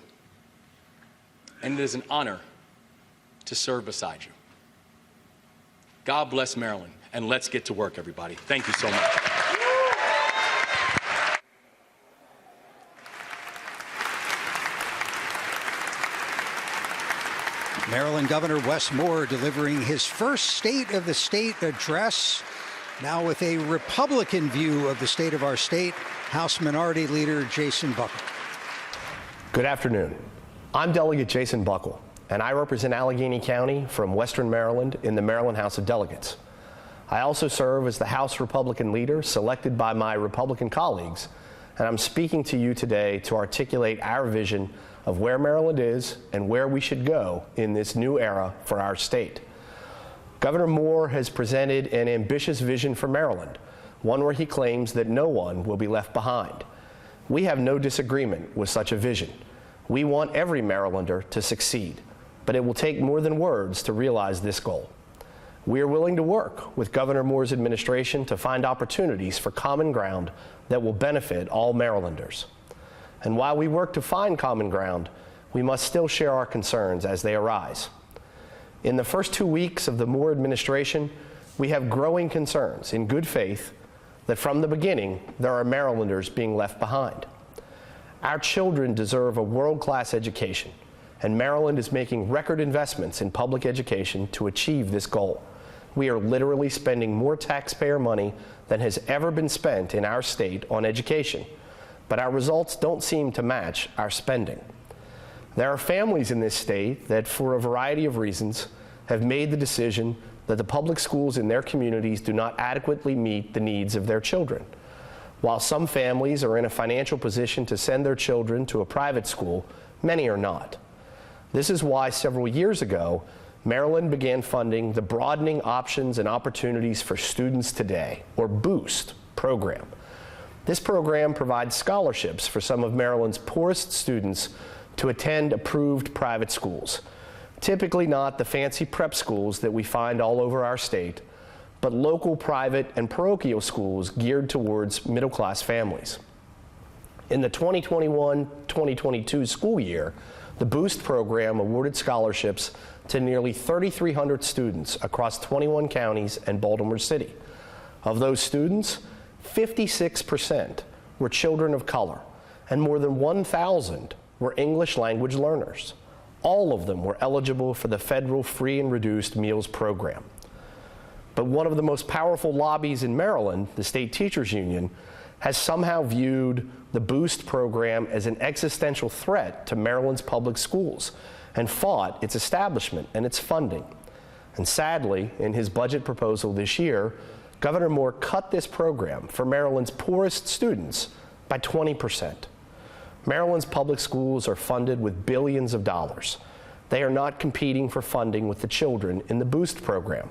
and it is an honor to serve beside you. God bless Maryland, and let's get to work, everybody. Thank you so much. Maryland Governor Wes Moore delivering his first State of the State address, now with a Republican view of the state of our state. House Minority Leader Jason Buckle. Good afternoon. I'm Delegate Jason Buckle, and I represent Allegheny County from Western Maryland in the Maryland House of Delegates. I also serve as the House Republican leader selected by my Republican colleagues, and I'm speaking to you today to articulate our vision of where Maryland is and where we should go in this new era for our state. Governor Moore has presented an ambitious vision for Maryland, one where he claims that no one will be left behind. We have no disagreement with such a vision. We want every Marylander to succeed, but it will take more than words to realize this goal. We are willing to work with Governor Moore's administration to find opportunities for common ground that will benefit all Marylanders. And while we work to find common ground, we must still share our concerns as they arise. In the first 2 weeks of the Moore administration, we have growing concerns in good faith that from the beginning, there are Marylanders being left behind. Our children deserve a world-class education, and Maryland is making record investments in public education to achieve this goal. We are literally spending more taxpayer money than has ever been spent in our state on education, but our results don't seem to match our spending. There are families in this state that, for a variety of reasons, have made the decision that the public schools in their communities do not adequately meet the needs of their children. While some families are in a financial position to send their children to a private school, many are not. This is why several years ago, Maryland began funding the Broadening Options and Opportunities for Students Today, or BOOST, program. This program provides scholarships for some of Maryland's poorest students to attend approved private schools, typically not the fancy prep schools that we find all over our state, but local private and parochial schools geared towards middle-class families. In the 2021-2022 school year, the BOOST program awarded scholarships to nearly 3,300 students across 21 counties and Baltimore City. Of those students, 56% were children of color, and more than 1,000 were English language learners. All of them were eligible for the federal free and reduced meals program. But one of the most powerful lobbies in Maryland, the State Teachers Union, has somehow viewed the BOOST program as an existential threat to Maryland's public schools and fought its establishment and its funding. And sadly, in his budget proposal this year, Governor Moore cut this program for Maryland's poorest students by 20%. Maryland's public schools are funded with billions of dollars. They are not competing for funding with the children in the BOOST program.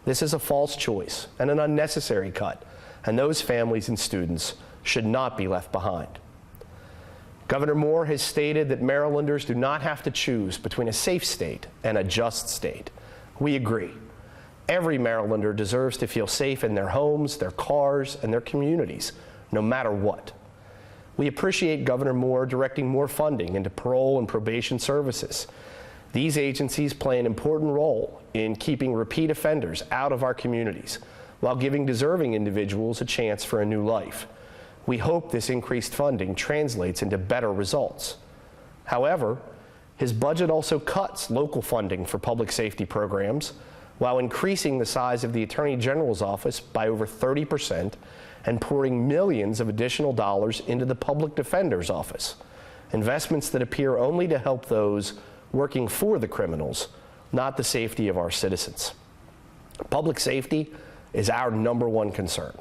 This is a false choice and an unnecessary cut, and those families and students should not be left behind. Governor Moore has stated that Marylanders do not have to choose between a safe state and a just state. We agree. Every Marylander deserves to feel safe in their homes, their cars, and their communities, no matter what. We appreciate Governor Moore directing more funding into parole and probation services. These agencies play an important role in keeping repeat offenders out of our communities, while giving deserving individuals a chance for a new life. We hope this increased funding translates into better results. However, his budget also cuts local funding for public safety programs, while increasing the size of the Attorney General's office by over 30% and pouring millions of additional dollars into the Public Defender's office, investments that appear only to help those working for the criminals, not the safety of our citizens. Public safety is our #1 concern.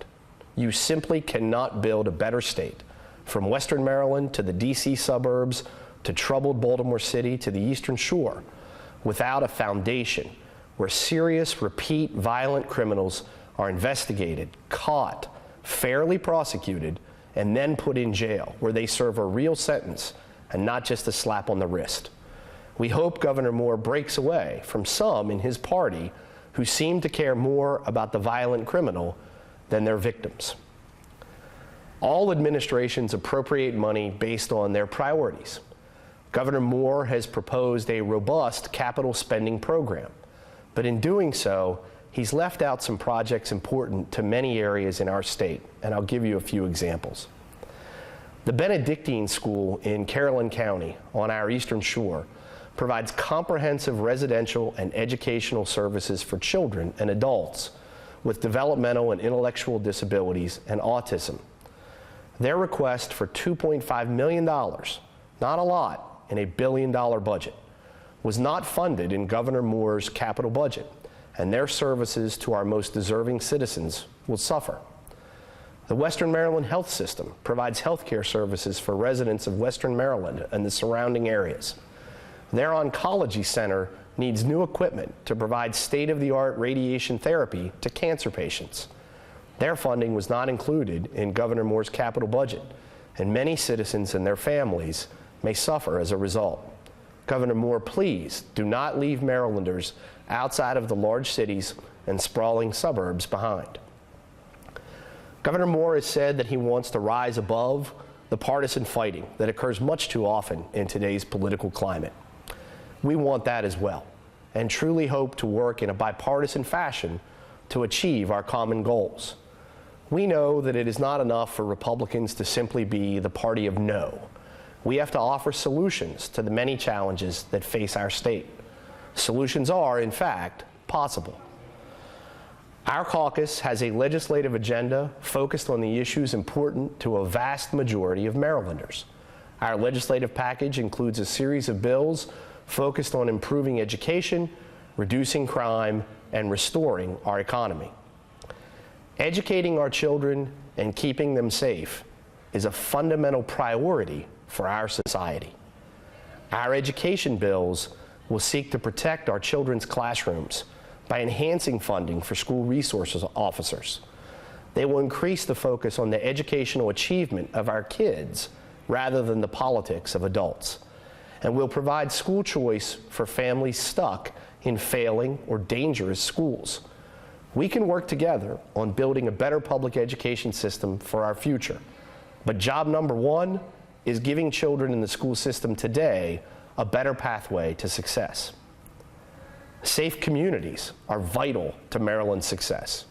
You simply cannot build a better state, from Western Maryland to the DC suburbs to troubled Baltimore City to the Eastern Shore, without a foundation where serious, repeat, violent criminals are investigated, caught, fairly prosecuted, and then put in jail, where they serve a real sentence and not just a slap on the wrist. We hope Governor Moore breaks away from some in his party who seem to care more about the violent criminal than their victims. All administrations appropriate money based on their priorities. Governor Moore has proposed a robust capital spending program, but in doing so, he's left out some projects important to many areas in our state, and I'll give you a few examples. The Benedictine School in Caroline County on our Eastern Shore provides comprehensive residential and educational services for children and adults with developmental and intellectual disabilities and autism. Their request for $2.5 million, not a lot in a $1 billion budget, was not funded in Governor Moore's capital budget, and their services to our most deserving citizens will suffer. The Western Maryland Health System provides health care services for residents of Western Maryland and the surrounding areas. Their oncology center needs new equipment to provide state-of-the-art radiation therapy to cancer patients. Their funding was not included in Governor Moore's capital budget, and many citizens and their families may suffer as a result. Governor Moore, please do not leave Marylanders outside of the large cities and sprawling suburbs behind. Governor Moore has said that he wants to rise above the partisan fighting that occurs much too often in today's political climate. We want that as well, and truly hope to work in a bipartisan fashion to achieve our common goals. We know that it is not enough for Republicans to simply be the party of no. We have to offer solutions to the many challenges that face our state. Solutions are, in fact, possible. Our caucus has a legislative agenda focused on the issues important to a vast majority of Marylanders. Our legislative package includes a series of bills focused on improving education, reducing crime, and restoring our economy. Educating our children and keeping them safe is a fundamental priority for our society. Our education bills will seek to protect our children's classrooms by enhancing funding for school resources officers. They will increase the focus on the educational achievement of our kids rather than the politics of adults, and will provide school choice for families stuck in failing or dangerous schools. We can work together on building a better public education system for our future, but job number one is giving children in the school system today a better pathway to success. Safe communities are vital to Maryland's success.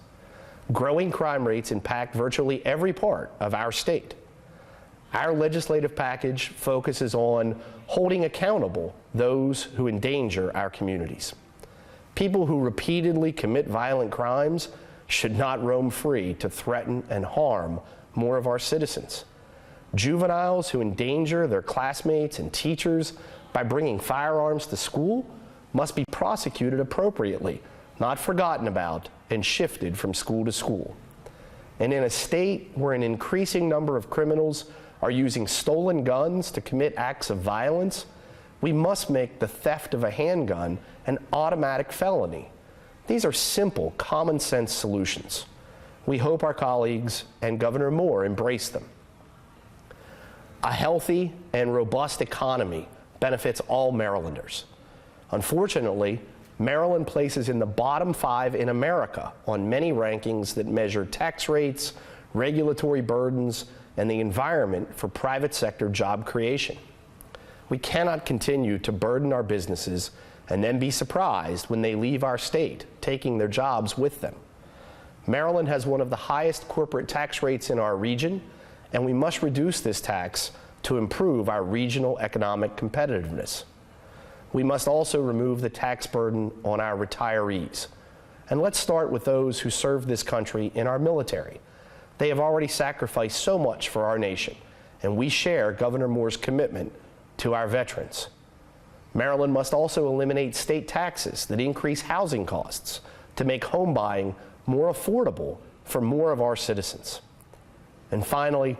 Growing crime rates impact virtually every part of our state. Our legislative package focuses on holding accountable those who endanger our communities. People who repeatedly commit violent crimes should not roam free to threaten and harm more of our citizens. Juveniles who endanger their classmates and teachers by bringing firearms to school must be prosecuted appropriately, not forgotten about and shifted from school to school. And in a state where an increasing number of criminals are using stolen guns to commit acts of violence, we must make the theft of a handgun an automatic felony. These are simple, common sense solutions. We hope our colleagues and Governor Moore embrace them. A healthy and robust economy benefits all Marylanders. Unfortunately, Maryland places in the bottom 5 in America on many rankings that measure tax rates, regulatory burdens, and the environment for private sector job creation. We cannot continue to burden our businesses and then be surprised when they leave our state, taking their jobs with them. Maryland has one of the highest corporate tax rates in our region, and we must reduce this tax to improve our regional economic competitiveness. We must also remove the tax burden on our retirees. And let's start with those who serve this country in our military. They have already sacrificed so much for our nation, and we share Governor Moore's commitment to our veterans. Maryland must also eliminate state taxes that increase housing costs to make home buying more affordable for more of our citizens. And finally,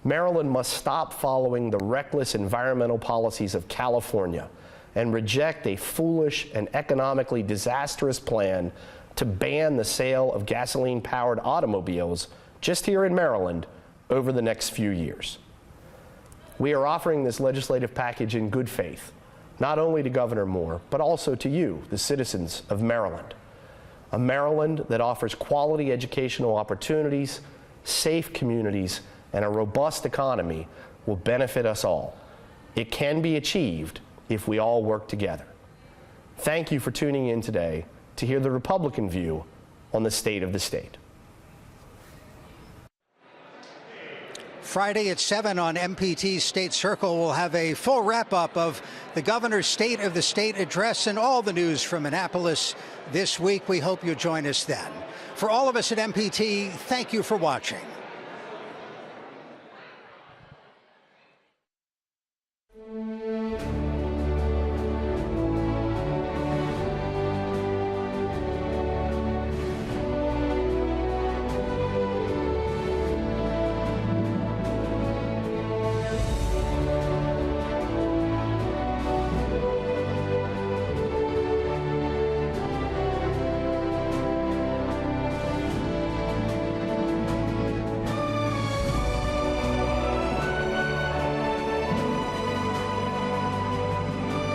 Maryland must stop following the reckless environmental policies of California and reject a foolish and economically disastrous plan to ban the sale of gasoline-powered automobiles just here in Maryland over the next few years. We are offering this legislative package in good faith, not only to Governor Moore, but also to you, the citizens of Maryland. A Maryland that offers quality educational opportunities, safe communities, and a robust economy will benefit us all. It can be achieved if we all work together. Thank you for tuning in today to hear the Republican view on the state of the state. Friday at 7 on MPT's State Circle, we'll have a full wrap-up of the governor's State of the State address and all the news from Annapolis this week. We hope you'll join us then. For all of us at MPT, thank you for watching.